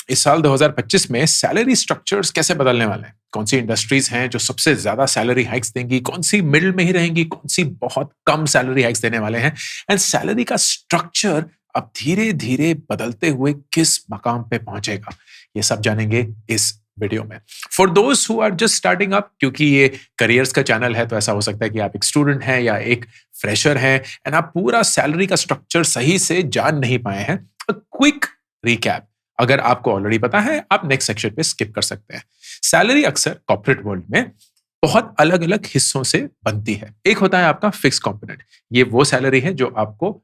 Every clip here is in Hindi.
इस साल 2025 में सैलरी स्ट्रक्चर्स कैसे बदलने वाले हैं, कौन सी इंडस्ट्रीज हैं जो सबसे ज्यादा सैलरी हाइक्स देंगी, कौन सी मिडिल में ही रहेंगी, कौन सी बहुत कम सैलरी हाइक्स देने वाले हैं, एंड सैलरी का स्ट्रक्चर अब धीरे धीरे बदलते हुए किस मकाम पे पहुंचेगा, ये सब जानेंगे इस वीडियो में। For those who are just starting up, क्योंकि ये करियर्स का चैनल है, तो ऐसा हो सकता है कि आप एक स्टूडेंट हैं या एक फ्रेशर हैं एंड आप पूरा सैलरी का स्ट्रक्चर सही से जान नहीं पाए हैं। क्विक रिकैप, अगर आपको ऑलरेडी पता है आप नेक्स्ट सेक्शन पे स्किप कर सकते हैं। सैलरी अक्सर कॉर्पोरेट वर्ल्ड में बहुत अलग अलग हिस्सों से बनती है। एक होता है आपका फिक्स कंपोनेंट, ये वो सैलरी है जो आपको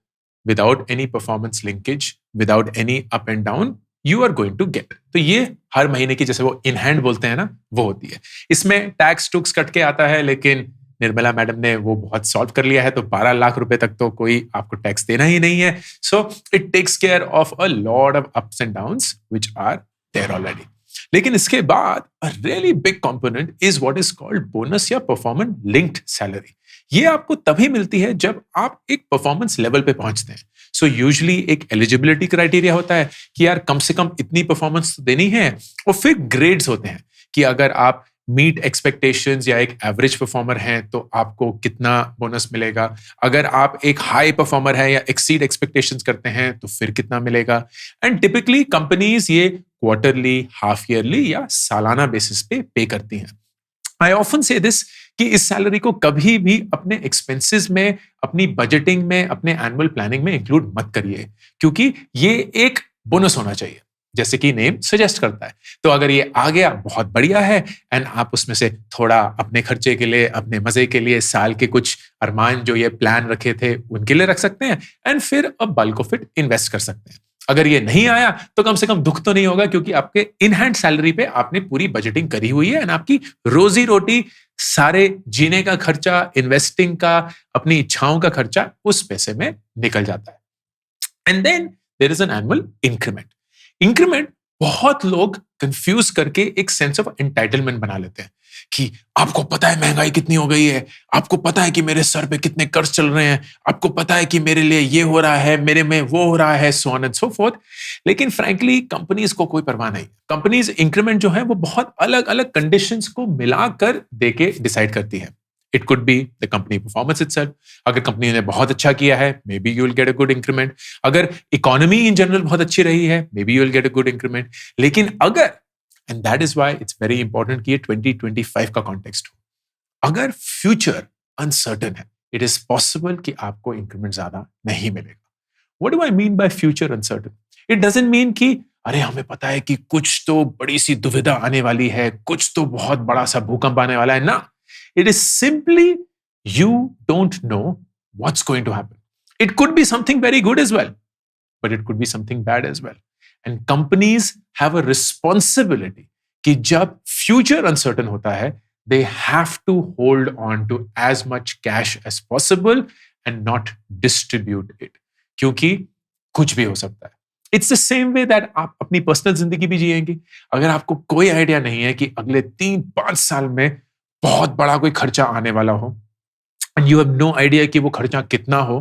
without any performance linkage, without any up and down you are going to get. तो ये हर महीने की, जैसे वो इन हैंड बोलते हैं ना, वो होती है। इसमें टैक्स टुक्स कट के आता है, लेकिन निर्मला मैडम ने वो बहुत सॉल्व कर लिया है, तो 12 लाख रुपए तक तो कोई आपको टैक्स देना ही नहीं है। So it takes care of a lot of ups and downs which are there already. लेकिन इसके बाद a really big component is what is called bonus या परफॉर्मेंस लिंक्ड सैलरी। ये आपको तभी मिलती है जब आप एक परफॉर्मेंस लेवल पे पहुंचते हैं। सो यूजुअली एक एलिजिबिलिटी क्राइटेरिया होता है कि यार कम से कम इतनी परफॉर्मेंस तो देनी है, और फिर ग्रेड्स होते हैं कि अगर आप मीट एक्सपेक्टेशंस या एक एवरेज परफॉर्मर हैं तो आपको कितना बोनस मिलेगा, अगर आप एक हाई परफॉर्मर है या एक्सीड एक्सपेक्टेशंस करते हैं तो फिर कितना मिलेगा। एंड टिपिकली कंपनीज ये क्वार्टरली, हाफ ईयरली या सालाना बेसिस पे करती हैं। आई ऑफन से दिस कि इस सैलरी को कभी भी अपने एक्सपेंसेस में, अपनी बजटिंग में, अपने एनुअल प्लानिंग में इंक्लूड मत करिए, क्योंकि ये एक बोनस होना चाहिए, जैसे कि नेम सजेस्ट करता है। तो अगर ये आ गया बहुत बढ़िया है, एंड आप उसमें से थोड़ा अपने खर्चे के लिए, अपने मजे के लिए, साल के कुछ अरमान जो ये प्लान रखे थे उनके लिए रख सकते हैं, एंड फिर अब बल्क ऑफ इट इन्वेस्ट कर सकते हैं। अगर ये नहीं आया तो कम से कम दुख तो नहीं होगा, क्योंकि आपके इन हैंड सैलरी पे आपने पूरी बजटिंग करी हुई है, एंड आपकी रोजी रोटी, सारे जीने का खर्चा, इन्वेस्टिंग का, अपनी इच्छाओं का खर्चा उस पैसे में निकल जाता है। And then there is an annual increment. Increment बहुत लोग कंफ्यूज करके एक सेंस ऑफ एंटाइटलमेंट बना लेते हैं कि आपको पता है महंगाई कितनी हो गई है, आपको पता है कि मेरे सर पे कितने कर्ज चल रहे हैं, आपको पता है कि मेरे लिए ये हो रहा है, मेरे में वो हो रहा है, so on and so fourth. लेकिन फ्रैंकली कंपनीज को कोई परवाह नहीं। कंपनीज इंक्रीमेंट जो है वो बहुत अलग अलग कंडीशंस को मिलाकर देके डिसाइड करती है। It could be the company performance itself. अगर कंपनी ने बहुत अच्छा किया है, may be you will get a good increment. अगर इकोनॉमी इन जनरल बहुत अच्छी रही है, may be you will get a good increment. लेकिन अगर, and that is why it's very important कि ये 2025 का कॉन्टेक्स्ट हो, अगर फ्यूचर अनसर्टेन है, इट इज पॉसिबल कि आपको इंक्रीमेंट ज्यादा नहीं मिलेगा। What do I mean by future uncertain? It doesn't mean कि अरे हमें पता है कि कुछ तो बड़ी सी दुविधा आने वाली है, कुछ तो बहुत बड़ा सा भूकंप आने वाला है ना। It is simply you don't know what's going to happen. It could be something very good as well, but it could be something bad as well. And companies have a responsibility कि जब future uncertain होता है, they have to hold on to as much cash as possible and not distribute it. क्योंकि कुछ भी हो सकता है। It's the same way that आप अपनी पर्सनल जिंदगी भी जिएंगे। अगर आपको कोई आइडिया नहीं है कि अगले 3-5 साल में बहुत बड़ा कोई खर्चा आने वाला हो, and you have no idea कि वो खर्चा कितना हो,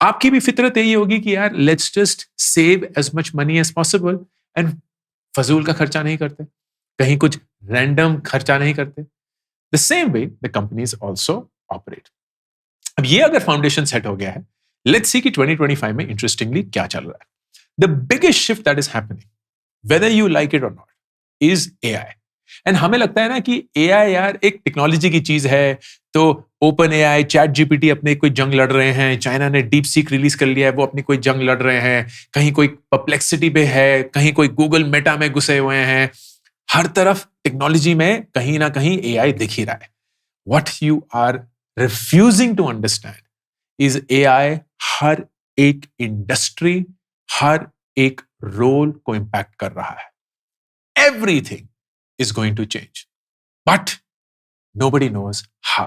आपकी भी फितरत यही होगी कि यार let's just save as much money as possible, and फजूल का खर्चा नहीं करते, कहीं कुछ रैंडम खर्चा नहीं करते। The same way the companies also operate. अब ये अगर फाउंडेशन सेट हो गया है, लेट्स सी कि 2025 में इंटरेस्टिंगली क्या चल रहा है। The biggest shift that is happening, whether you like it और नॉट, इज एआई। एंड हमें लगता है ना कि एआई यार एक टेक्नोलॉजी की चीज है, तो ओपन एआई, चैट जीपीटी अपने कोई जंग लड़ रहे हैं, चाइना ने डीप सीक रिलीज कर लिया है, वो अपनी कोई जंग लड़ रहे हैं, कहीं कोई परप्लेक्सिटी पे है, कहीं कोई गूगल मेटा में घुसे हुए हैं। हर तरफ टेक्नोलॉजी में कहीं ना कहीं एआई दिख ही रहा है। What you are refusing to understand is AI हर एक इंडस्ट्री, हर एक रोल को इंपैक्ट कर रहा है। Everything is going to change, but nobody knows how.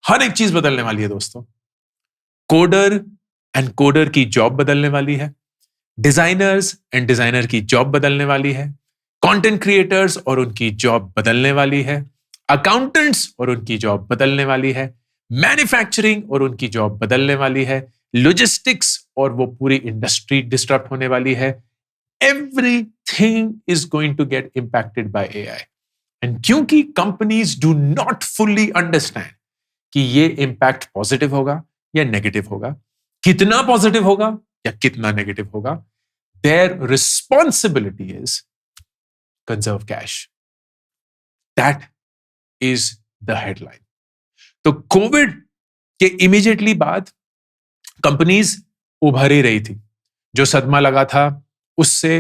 हर एक चीज बदलने वाली है दोस्तों। कोडर एंड कोडर की जॉब बदलने वाली है, डिजाइनर्स एंड डिजाइनर की जॉब बदलने वाली है, कंटेंट क्रिएटर्स और उनकी जॉब बदलने वाली है, अकाउंटेंट्स और उनकी जॉब बदलने वाली है, मैन्युफैक्चरिंग और उनकी जॉब बदलने वाली है, लॉजिस्टिक्स और वो पूरी इंडस्ट्री डिस्टर्ब होने वाली है। everything is going to get impacted by AI. And क्योंकि companies do not fully understand कि ये impact positive होगा या negative होगा, कितना positive होगा या कितना negative होगा, their responsibility is conserve cash. That is the headline. तो कोविड के इमीडिएटली बाद कंपनीज उभर ही रही थी, जो सदमा लगा था उससे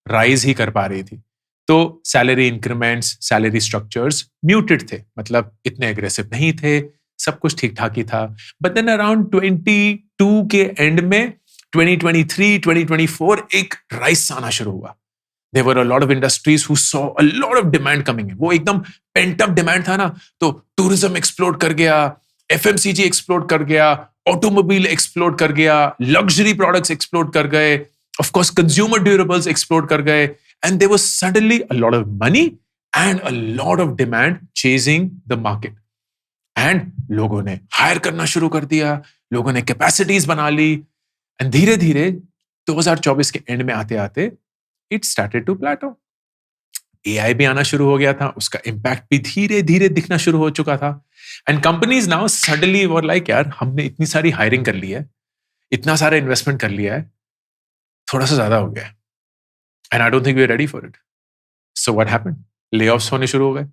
राइज ही कर पा रही थी। तो salary increments, salary structures muted थे, मतलब इतने एग्रेसिव नहीं थे, सब कुछ ठीक ठाक ही था। बट देन अराउंड 22 के एंड में 2023, 2024 एक राइज आना शुरू हुआ। There were a lot of industries who saw a lot of demand coming in. वो एकदम pent up demand था ना, तो tourism explode कर गया, FMCG explode कर गया, automobile explode कर गया, luxury products explode कर गए, of course consumer durables explode कर गए, and there was suddenly a lot of money and a lot of demand chasing the market. And लोगों ने hire करना शुरू कर दिया, लोगों ने capacities बना ली, and धीरे धीरे 2024 के एंड में आते आते it started to plateau. AI भी आना शुरू हो गया था, उसका इम्पैक्ट भी धीरे धीरे दिखना शुरू हो चुका था। And companies now suddenly were like, यार हमने इतनी सारी हायरिंग कर ली है, इतना सारा इन्वेस्टमेंट कर लिया है, थोड़ा सा ज्यादा हो गया है, and I don't think we are ready for it. So what happened? Layoffs होने शुरू हो गए,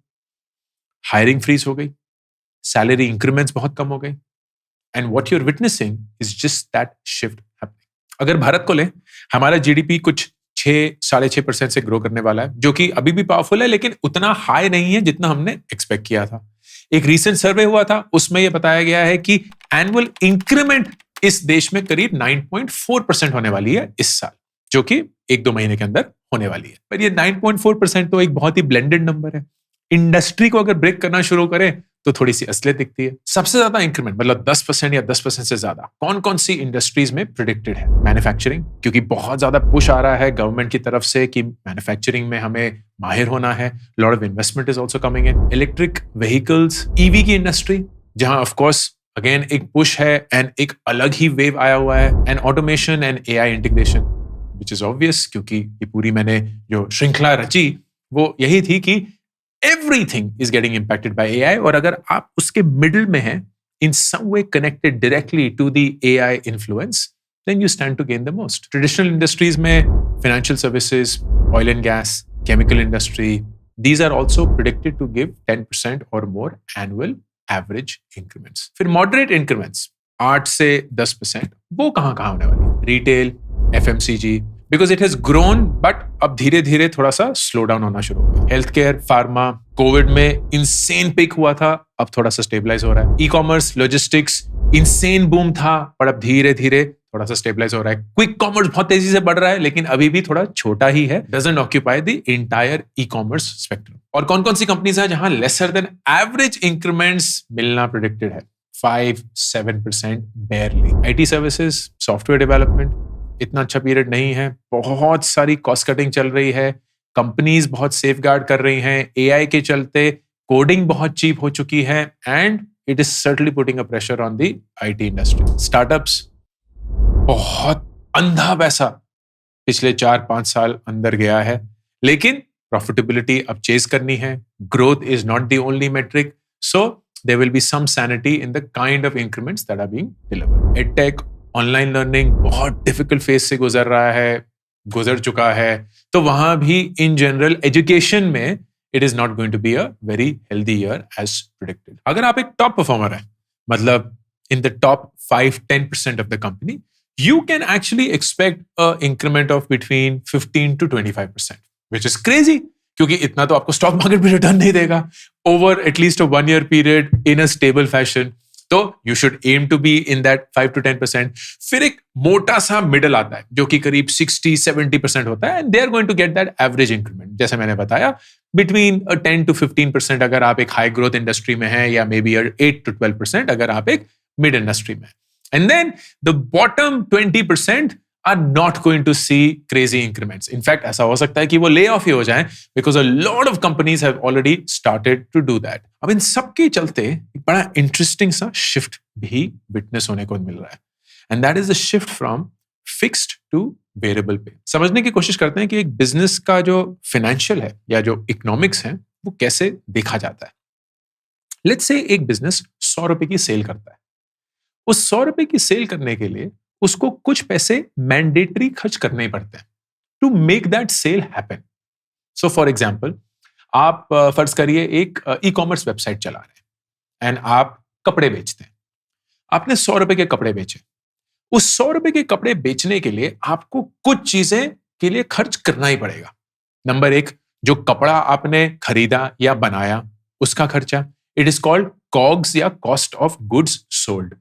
हायरिंग फ्रीज हो गई, सैलरी इंक्रीमेंट्स बहुत कम हो गई, and what you are witnessing is just that shift happening. अगर भारत को ले, हमारा जीडीपी कुछ 6-6.5% से ग्रो करने वाला है, जो कि अभी भी पावरफुल है, लेकिन उतना हाई नहीं है जितना हमने एक्सपेक्ट किया था। एक रीसेंट सर्वे हुआ था, उसमें यह बताया गया है कि एनुअल इंक्रीमेंट इस देश में करीब 9.4% होने वाली है इस साल, जो कि 1-2 महीने के अंदर होने वाली है। पर ये 9.4% तो एक बहुत ही ब्लेंडेड नंबर है। इंडस्ट्री को अगर ब्रेक करना शुरू करें तो थोड़ी सी असलियत दिखती है। सबसे ज्यादा इंक्रीमेंट, मतलब 10% या 10% से ज्यादा कौन कौन सी इंडस्ट्रीज में प्रिडिक्टेड है? मैन्युफैक्चरिंग, क्योंकि बहुत ज्यादा पुश आ रहा है गवर्नमेंट की तरफ से कि मैन्युफैक्चरिंग में हमें माहिर होना है। Lot of investment is also coming in. Electric vehicles, EV की इंडस्ट्री, जहां ऑफ कोर्स अगेन एक पुश है एंड एक अलग ही वेव आया हुआ है। And automation and AI integration, which is obvious, क्योंकि ये पूरी मैंने जो श्रृंखला रची वो यही थी कि everything is getting impacted by AI, और अगर आप उसके मिडिल में हैं, in some way connected directly to the AI influence, then you stand to gain the most. Traditional industries में financial services, oil and gas, chemical industry, these are also predicted to give 10% or more annual average increments. फिर moderate increments 8 से 10%, वो कहाँ होने वाली? Retail, FMCG, because it has grown, but अब धीरे धीरे थोड़ा सा स्लो डाउन होना शुरू हो गया। हेल्थ केयर, फार्मा, कोविड में इंसेन पिक हुआ था, अब थोड़ा सा स्टेबलाइज हो रहा है। E commerce, logistics, insane boom था, पर अब धीरे धीरे थोड़ा सा स्टेबलाइज हो रहा है। क्विक कॉमर्स बहुत तेजी से बढ़ रहा है, लेकिन अभी भी थोड़ा छोटा ही है, doesn't occupy the entire e commerce spectrum. और कौन कौन सी कंपनीज है जहां लेसर देन एवरेज इंक्रीमेंट्स मिलना प्रेडिक्टेड है? 5-7% बेयरली। आईटी सर्विसेज, सॉफ्टवेयर डेवलपमेंट, इतना अच्छा पीरियड नहीं है, बहुत सारी कॉस्ट कटिंग चल रही है, कंपनीज बहुत सेफगार्ड कर रही हैं, एआई के चलते कोडिंग बहुत चीप हो चुकी है, and it is certainly putting a pressure on the IT industry. Startups, बहुत अंधा पैसा पिछले 4-5 साल अंदर गया है, लेकिन प्रॉफिटेबिलिटी अब चेज करनी है। Growth is not the only metric, so there will be some sanity in the kind of increments that are being delivered. Edtech, online learning बहुत डिफिकल्ट फेज से गुजर चुका है, तो वहां भी इन जनरल एजुकेशन में it is not going to be a very healthy year as predicted. अगर आप एक टॉप परफॉर्मर है, मतलब in the top 5-10% of the company, you can actually expect an increment of between 15 to 25%, which is crazy, क्योंकि इतना तो आपको स्टॉक मार्केट में रिटर्न नहीं देगा over at least a 1 year period in a stable fashion. तो you should aim to be in that 5 to 10%. फिर एक मोटा सा मिडल आता है जो कि करीब 60-70% होता है, and they are going to get that average increment. जैसे मैंने बताया, between a 10 to 15% अगर आप एक हाई ग्रोथ इंडस्ट्री में हैं, या मे बी 8 to 12% अगर आप एक मिड इंडस्ट्री में। And then the bottom 20% are not going to see crazy increments. In fact, ऐसा हो सकता है कि वो lay off ही हो जाएं, because a lot of companies have already started to do that. अब इन सब के चलते एक बड़ा interesting सा shift भी witness होने को मिल रहा है, and that is the shift from fixed to variable पे। समझने की कोशिश करते हैं कि एक बिजनेस का जो फाइनेंशियल है या जो इकोनॉमिक्स है वो कैसे देखा जाता है। लेट्स से एक बिजनेस 100 रुपए की सेल करता है। उस 100 रुपए की सेल करने के लिए उसको कुछ पैसे मैंडेटरी खर्च करने ही पड़ते हैं to make that sale happen. So for example, आप फर्ज करिए एक ई कॉमर्स वेबसाइट चला रहे हैं एंड आप कपड़े बेचते हैं। आपने 100 रुपए के कपड़े बेचे। उस 100 रुपए के कपड़े बेचने के लिए आपको कुछ चीजें के लिए खर्च करना ही पड़ेगा। नंबर एक, जो कपड़ा आपने खरीदा या बनाया उसका खर्चा, इट इज कॉल्ड कॉग्स या कॉस्ट ऑफ गुड्स सोल्ड।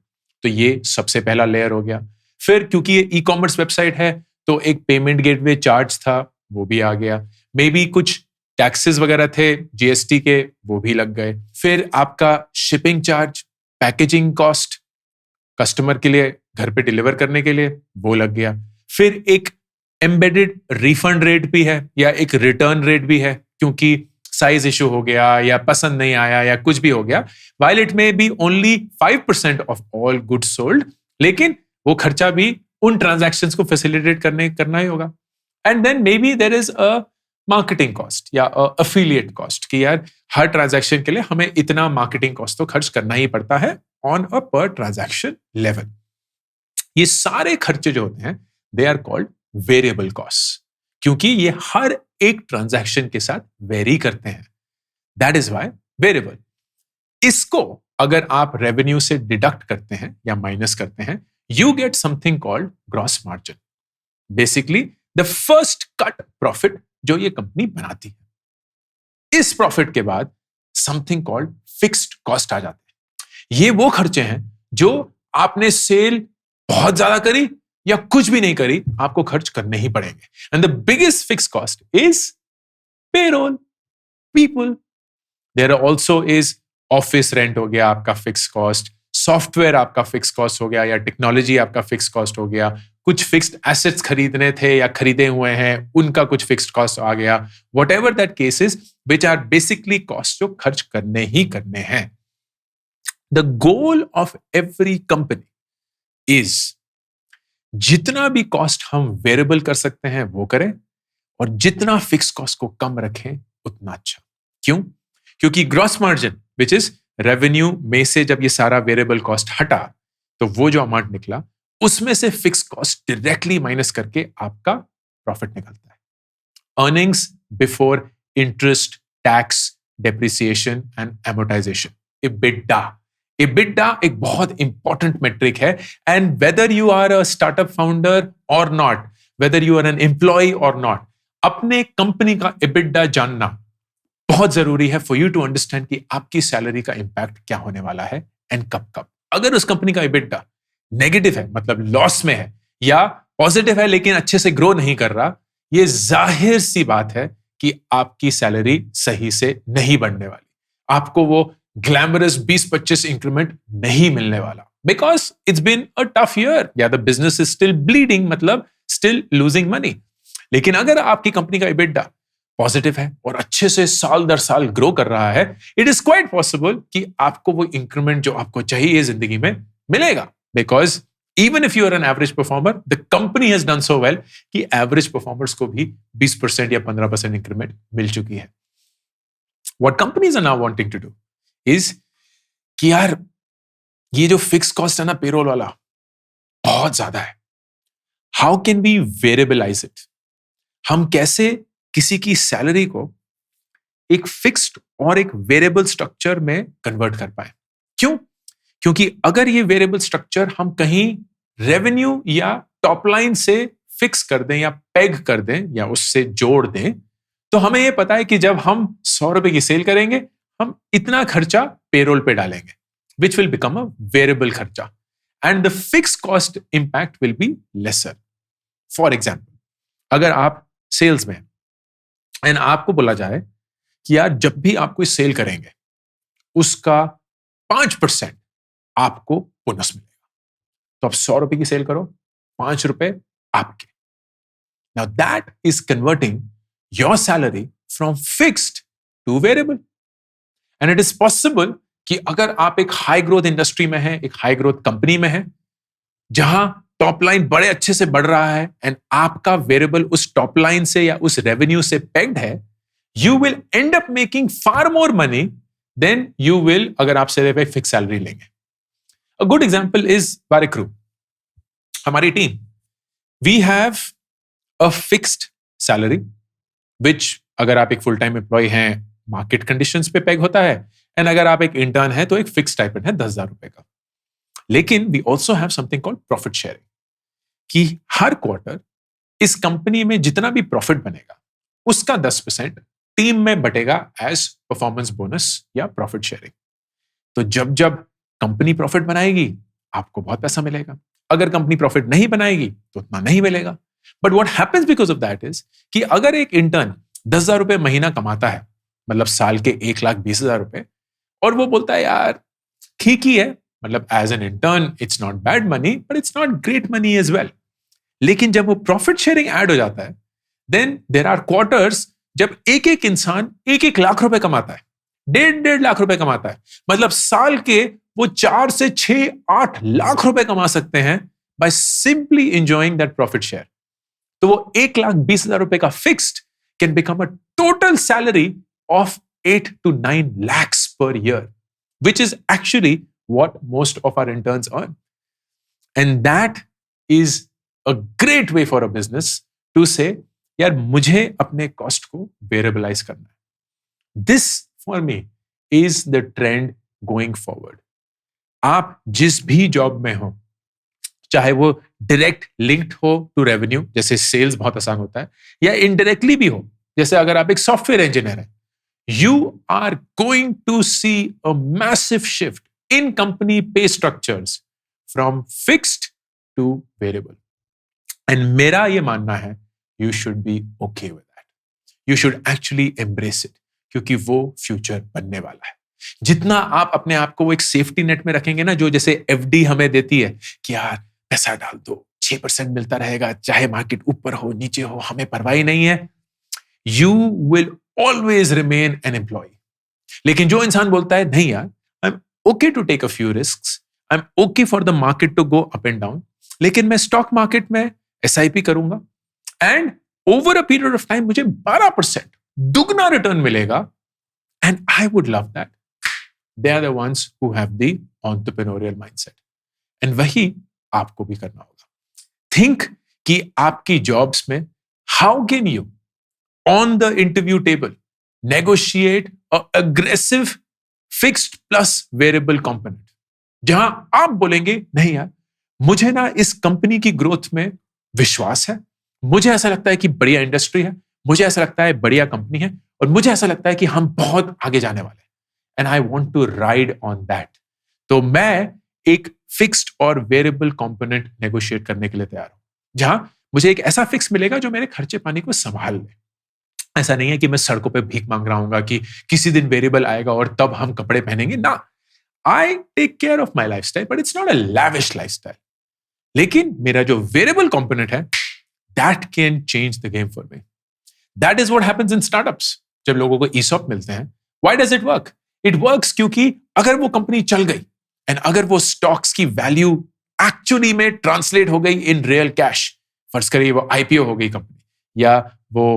तो ये सबसे पहला लेयर हो गया। फिर क्योंकि ये ई कॉमर्स वेबसाइट है तो एक पेमेंट गेटवे चार्ज था, वो भी आ गया। मे बी कुछ टैक्सेस वगैरह थे जीएसटी के, वो भी लग गए। फिर आपका shipping charge, packaging cost, customer के लिए घर पे डिलीवर करने के लिए, वो लग गया। फिर एक एम्बेडेड रिफंड रेट भी है या एक रिटर्न रेट भी है, क्योंकि साइज इशू हो गया या पसंद नहीं आया या कुछ भी हो गया। While it may be only 5% of all goods sold, लेकिन वो खर्चा भी उन ट्रांजैक्शंस को फैसिलिटेट करना ही होगा। And then maybe there is a marketing cost या अफिलिएट कॉस्ट कि यार हर ट्रांजैक्शन के लिए हमें इतना मार्केटिंग कॉस्ट तो खर्च करना ही पड़ता है ऑन अ पर ट्रांजैक्शन लेवल। ये सारे खर्चे जो होते हैं they are called variable cost, क्योंकि ये हर एक ट्रांजैक्शन के साथ वेरी करते हैं। That is why variable. इसको अगर आप रेवेन्यू से डिडक्ट करते हैं या माइनस करते हैं, you get something called gross margin. Basically the first cut profit जो ये कंपनी बनाती है। इस प्रॉफिट के बाद समथिंग कॉल्ड फिक्स्ड कॉस्ट आ जाते हैं। ये वो खर्चे हैं जो आपने सेल बहुत ज्यादा करी या कुछ भी नहीं करी, आपको खर्च करने ही पड़ेंगे। And the biggest fix cost is payroll, people. There also is office rent हो गया आपका फिक्स कॉस्ट, सॉफ्टवेयर आपका फिक्स कॉस्ट हो गया या टेक्नोलॉजी आपका फिक्स कॉस्ट हो गया, कुछ फिक्स्ड एसेट्स खरीदने थे या खरीदे हुए हैं उनका कुछ फिक्स्ड कॉस्ट आ गया। Whatever that cases which are basically cost जो खर्च करने ही करने हैं। The goal of every company is जितना भी कॉस्ट हम वेरिएबल कर सकते हैं वो करें और जितना फिक्स कॉस्ट को कम रखें उतना अच्छा। क्यों? क्योंकि gross margin which is revenue में से जब ये सारा वेरिएबल कॉस्ट हटा तो वो जो अमाउंट निकला उसमें से फिक्स कॉस्ट डायरेक्टली माइनस करके आपका प्रॉफिट निकलता है। Earnings before interest, tax, depreciation and amortization, EBITDA। EBITDA एक बहुत इंपॉर्टेंट मेट्रिक है। And whether you are a startup founder or not, whether you are an employee or not, अपने कंपनी का EBITDA जानना बहुत जरूरी है फॉर यू टू अंडरस्टैंड कि आपकी सैलरी का इंपैक्ट क्या होने वाला है एंड कब कब। अगर उस कंपनी का EBITDA नेगेटिव है, मतलब लॉस में है, या पॉजिटिव है लेकिन अच्छे से ग्रो नहीं कर रहा, ये जाहिर सी बात है कि आपकी सैलरी सही से नहीं बढ़ने वाली। आपको वो ग्लैमरस 20-25 इंक्रीमेंट नहीं मिलने वाला, because it's been a tough year या the business is still bleeding, मतलब स्टिल लूजिंग मनी। लेकिन अगर आपकी कंपनी का EBITDA पॉजिटिव है और अच्छे से साल दर साल ग्रो कर रहा है, इट इज क्वाइट पॉसिबल कि आपको वो इंक्रीमेंट जो आपको चाहिए जिंदगी में मिलेगा। Because even if you are an average performer, the company has done so well कि एवरेज परफॉर्मर्स को भी 20% या 15% इंक्रीमेंट मिल चुकी है। What companies are now wanting to do is कि यार ये जो फिक्स कॉस्ट है ना पेरोल वाला, बहुत ज्यादा है। How can we variabilize it? हम कैसे किसी की सैलरी को एक फिक्स्ड और एक वेरिएबल स्ट्रक्चर में कन्वर्ट कर पाए? क्यों? क्योंकि अगर ये वेरिएबल स्ट्रक्चर हम कहीं रेवेन्यू या टॉप लाइन से फिक्स कर दें या पेग कर दें या उससे जोड़ दें, तो हमें यह पता है कि जब हम 100 रुपए की सेल करेंगे हम इतना खर्चा पेरोल पे डालेंगे, which will become a variable खर्चा, and the fix cost impact will be lesser. For example, अगर आप सेल्स में एंड आपको बोला जाए कि यार जब भी आप कोई सेल करेंगे उसका 5% आपको बोनस मिलेगा, तो आप 100 रुपए की सेल करो, 5 रुपए आपके। Now that is converting your salary from fixed two variable. And it is possible कि अगर आप एक हाई ग्रोथ इंडस्ट्री में हैं, एक हाई ग्रोथ कंपनी में हैं, जहां टॉप लाइन बड़े अच्छे से बढ़ रहा है एंड आपका वेरिएबल उस टॉप लाइन से या उस रेवेन्यू से पेग्ड है, you will end up making far more money than you will अगर आप सिर्फ एक फिक्स सैलरी लेंगे. अ गुड एग्जांपल इज बारिक्रू. हमारी team, we have a fixed salary which अगर आप एक फुल टाइम एम्प्लॉय हैं मार्केट कंडीशंस पे पेग होता है, एंड अगर आप एक इंटर्न है तो एक फिक्स स्टाइपेंड है 10,000 रुपए का. लेकिन we also have something called profit sharing, कि हर क्वार्टर इस कंपनी में जितना भी प्रॉफिट बनेगा उसका 10% टीम में बटेगा एज परफॉर्मेंस बोनस या प्रॉफिट शेयरिंग. तो जब जब कंपनी प्रॉफिट बनाएगी आपको बहुत पैसा मिलेगा, अगर कंपनी प्रॉफिट नहीं बनाएगी तो उतना नहीं मिलेगा. But what happens because of that is कि अगर एक इंटर्न 10,000 रुपए महीना कमाता है, मतलब साल के 1,20,000 रुपए, और वो बोलता है यार ठीक ही है, मतलब as an intern it's not bad money but it's not great money as well. लेकिन जब वो प्रॉफिट शेयरिंग ऐड हो जाता है, देन देर आर क्वार्टर्स जब एक एक इंसान 1-1 लाख रुपए कमाता है, 1.5 लाख रुपए कमाता है, मतलब साल के वो 4 से 6-8 लाख रुपए कमा सकते हैं by simply enjoying that profit share. तो वो 1,20,000 रुपए का fixed can become a total salary of 8 to 9 lakhs per year, which is actually what most of our interns earn. And that is a great way for a business to say, यार मुझे अपने कॉस्ट को वेरिएबलाइज करना है. This for me is the trend going forward. आप जिस भी जॉब में हो, चाहे वो डायरेक्ट लिंक्ड हो टू रेवेन्यू, जैसे सेल्स बहुत आसान होता है, या इनडायरेक्टली भी हो, जैसे अगर आप एक सॉफ्टवेयर इंजीनियर हैं, you are going to see a massive shift in company pay structures from fixed to variable. And मेरा ये मानना है, you should be okay with that. You should actually embrace it, क्योंकि वो फ्यूचर बनने वाला है. जितना आप अपने आप को वो एक सेफ्टी नेट में रखेंगे ना, जो जैसे एफडी हमें देती है कि यार पैसा डाल दो 6% मिलता रहेगा, चाहे मार्केट ऊपर हो नीचे हो हमें परवाही नहीं है, you will always remain an employee. लेकिन जो इंसान बोलता है नहीं यार, I'm okay to take a few risks, I'm okay for the market to go up and down, लेकिन मैं स्टॉक मार्केट में SIP करूंगा and over a period of time मुझे 12% दुगना रिटर्न मिलेगा, and I would love that. They are the ones who have the entrepreneurial mindset, and वही आपको भी करना होगा. थिंक कि आपकी जॉब्स में how can you on the interview table negotiate a aggressive fixed plus variable component, जहां आप बोलेंगे नहीं यार मुझे ना इस कंपनी की ग्रोथ में विश्वास है, मुझे ऐसा लगता है कि बढ़िया इंडस्ट्री है, मुझे ऐसा लगता है बढ़िया कंपनी है, और मुझे ऐसा लगता है कि हम बहुत आगे जाने वाले हैं, and I want to ride on that. तो मैं एक फिक्स्ड और वेरिएबल कंपोनेंट नेगोशिएट करने के लिए तैयार हूं, जहां मुझे एक ऐसा फिक्स मिलेगा जो मेरे खर्चे पानी को संभाल ले. ऐसा नहीं है कि मैं सड़कों पे भीख मांग रहा हूँ कि किसी दिन वेरिएबल आएगा और तब हम कपड़े पहनेंगे ना. I take care of my lifestyle but it's not a lavish lifestyle. लेकिन मेरा जो वेरिएबल कंपोनेंट है that can change the game for me. That is what happens in startups. जब लोगों को ईसॉप मिलते हैं, why does it work? It works क्योंकि अगर वो कंपनी चल गई एंड अगर वो स्टॉक्स की वैल्यू एक्चुअली में ट्रांसलेट हो गई इन रियल कैश, फर्ज करिए वो आईपीओ हो गई कंपनी, या वो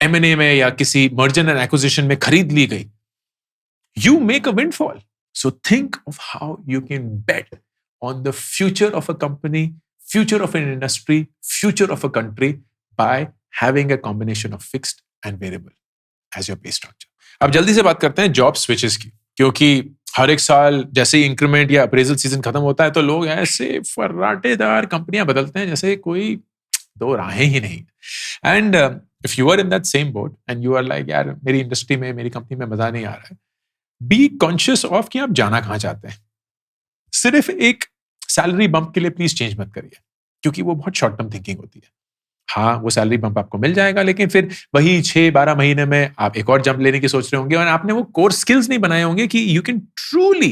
M&A में या किसी मर्जर एंड एक्विजिशन में खरीद ली गई, you make a windfall. So think of how you can bet on the future of a company, future of an industry, future of a country by having a combination of fixed and variable as your pay structure. अब जल्दी से बात करते हैं जॉब स्विचेस की, क्योंकि हर एक साल जैसे ही इंक्रीमेंट या अप्रेजल सीजन खत्म होता है तो लोग ऐसे फर्राटेदार कंपनियां बदलते हैं जैसे कोई दो राहें ही नहीं. And if you are in that same boat and you are like यार मेरी इंडस्ट्री में मेरी कंपनी में मजा नहीं आ रहा है, बी कॉन्शियस ऑफ कि आप जाना कहां चाहते हैं. सिर्फ एक सैलरी बम्प के लिए प्लीज चेंज मत करिए, क्योंकि वो बहुत शॉर्ट टर्म थिंकिंग होती है. हाँ वो सैलरी बम्प आपको मिल जाएगा, लेकिन फिर वही 6-12 महीने में आप एक और जंप लेने की सोच रहे होंगे और आपने वो कोर स्किल्स नहीं बनाए होंगे कि you can truly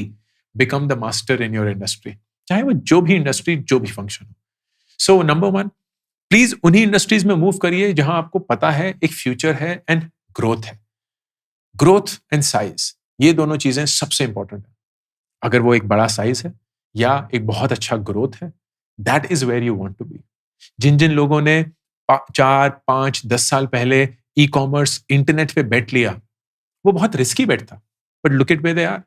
become the master in your industry, चाहे वो जो भी इंडस्ट्री जो भी फंक्शन हो. सो नंबर 1, प्लीज उन्हीं इंडस्ट्रीज में मूव करिए जहां आपको पता है एक फ्यूचर है एंड ग्रोथ है. ग्रोथ एंड साइज, ये दोनों चीजें सबसे इंपॉर्टेंट है. अगर वो एक बड़ा साइज है या एक बहुत अच्छा ग्रोथ है, that is where you want to be. जिन जिन लोगों ने 4, 5, 10 साल पहले ई कॉमर्स इंटरनेट पे बेट लिया, वो बहुत रिस्की बेट था, but look at where they are.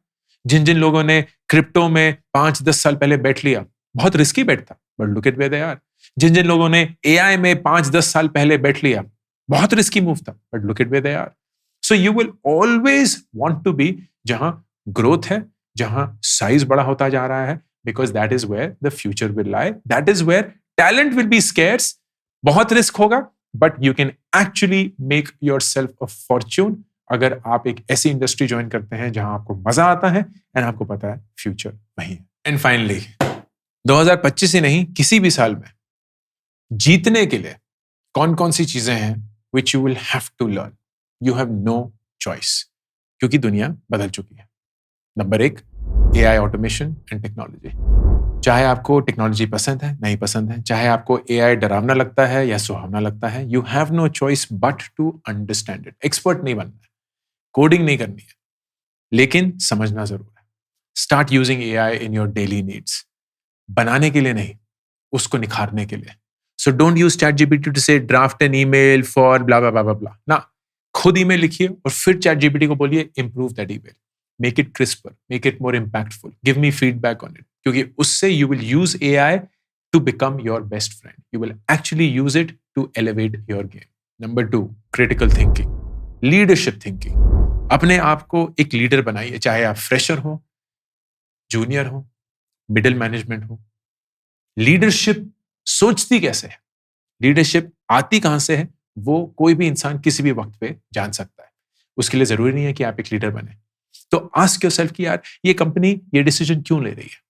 जिन जिन लोगों ने क्रिप्टो में 5, 10 साल पहले बेट लिया, बहुत रिस्की बेट था, but look at where they are. जिन जिन लोगों ने एआई में 5, 10 साल पहले बेट लिया, बहुत रिस्की मूव था, but look at where they are. So you will always want to be जहां ग्रोथ है, जहां साइज बड़ा होता जा रहा है, because that is where the future will lie, that is where talent will be scarce. बहुत रिस्क होगा, but you can actually make yourself a fortune अगर आप एक ऐसी इंडस्ट्री ज्वाइन करते हैं जहां आपको मजा आता है एंड आपको पता है फ्यूचर वही है। एंड फाइनली 2025 ही नहीं, किसी भी साल में जीतने के लिए कौन कौन सी चीजें हैं which you will have to learn, you have no choice, क्योंकि दुनिया बदल चुकी है। Number 1, AI automation and technology. चाहे आपको टेक्नोलॉजी पसंद है, नहीं पसंद है, चाहे आपको एआई डरावना लगता है या सुहावना लगता है, you have no choice but to understand it. Expert नहीं बनना है, कोडिंग नहीं करनी है, लेकिन समझना जरूर है। Start using AI in your daily needs, बनाने के लिए नहीं, उसको निखारने के लिए। So don't use ChatGPT to say draft an email for blah blah blah blah, ना, खुद ईमेल लिखिए और फिर ChatGPT को बोलिए improve that email, make it crisper, make it more impactful, give me feedback on it, क्योंकि उससे you will use AI to become your best friend, you will actually use it to elevate your game. Number 2, critical thinking, leadership thinking. अपने आप को एक लीडर बनाइए, चाहे आप फ्रेशर हो, जूनियर हो, मिडिल मैनेजमेंट हो। लीडरशिप सोचती कैसे है, लीडरशिप आती कहां से है, वो कोई भी इंसान किसी भी वक्त पे जान सकता है। उसके लिए जरूरी नहीं है कि आप एक लीडर बने। तो आस्क योरसेल्फ कि यार ये कंपनी ये डिसीजन क्यों ले रही है,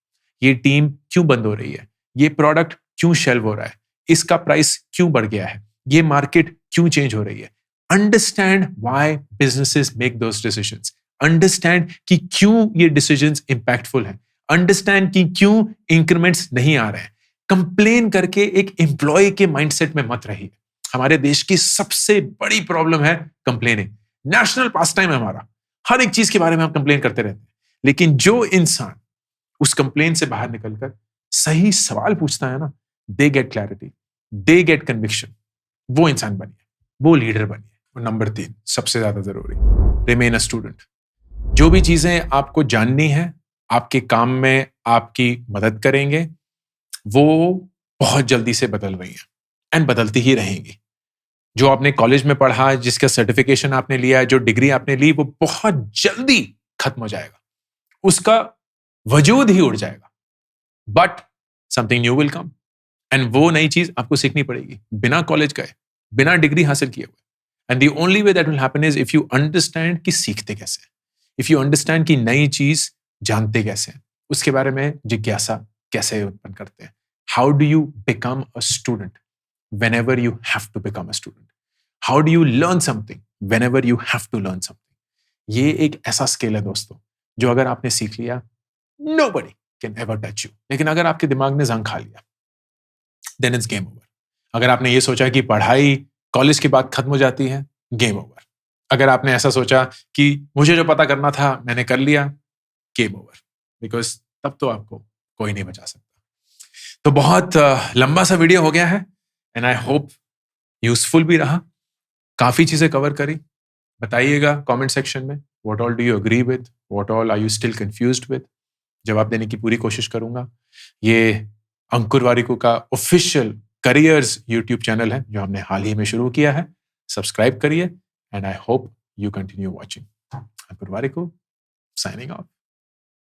ये टीम क्यों बंद हो रही है, ये प्रोडक्ट क्यों शेल्व हो रहा है, इसका प्राइस क्यों बढ़ गया है, ये मार्केट क्यों चेंज हो रही है। Understand why businesses make those decisions, understand कि क्यों ये डिसीजंस इंपैक्टफुल हैं, अंडरस्टैंड कि क्यों इंक्रीमेंट्स नहीं आ रहे हैं। कंप्लेन करके एक एम्प्लॉय के माइंडसेट में मत रहिए। हमारे देश की सबसे बड़ी प्रॉब्लम है कंप्लेनिंग। नेशनल पास टाइम है हमारा, हर एक चीज के बारे में हम कंप्लेन करते रहते हैं, लेकिन जो इंसान उस कंप्लेन से बाहर निकलकर सही सवाल पूछता है ना, they get clarity, they get conviction, वो इंसान बनिए, वो लीडर बनिए। और नंबर 3, सबसे ज्यादा जरूरी, रिमेन अ स्टूडेंट। जो भी चीजें आपको जाननी है, आपके काम में आपकी मदद करेंगे, वो बहुत जल्दी से बदल रही हैं एंड बदलती ही रहेंगी। जो आपने कॉलेज में पढ़ा, जिसका सर्टिफिकेशन आपने लिया, जो डिग्री आपने ली, वो बहुत जल्दी खत्म हो जाएगा, उसका वजूद ही उड़ जाएगा। But something new will come and वो नई चीज आपको सीखनी पड़ेगी बिना कॉलेज गए, बिना डिग्री हासिल किए हुए। And the only way that will happen is if you understand कि सीखते कैसे, इफ यू अंडरस्टैंड कि नई चीज जानते कैसे, उसके बारे में जिज्ञासा कैसे उत्पन्न करते हैं। How do you become a student whenever you have to become a student? How do you learn something whenever you have to learn something? ये एक ऐसा स्किल है दोस्तों, जो अगर आपने सीख लिया, nobody can ever touch you. लेकिन अगर आपके दिमाग ने जंग खा लिया, then it's game over. अगर आपने ये सोचा कि पढ़ाई कॉलेज के बाद खत्म हो जाती है, गेम ओवर। अगर आपने ऐसा सोचा कि मुझे जो पता करना था मैंने कर लिया, गेम ओवर, बिकॉज तब तो आपको कोई नहीं बचा सकता। तो बहुत लंबा सा वीडियो हो गया है एंड आई होप यूजफुल भी रहा। काफी चीजें कवर करी। बताइएगा कमेंट सेक्शन में what all do you agree with, what all are you still confused with. जवाब देने की पूरी कोशिश करूंगा। ये अंकुर वारिकू का ऑफिशियल करियर्स यूट्यूब चैनल है, जो हमने हाल ही में शुरू किया है। सब्सक्राइब करिए and I hope you continue watching. Ankur Warikoo signing off.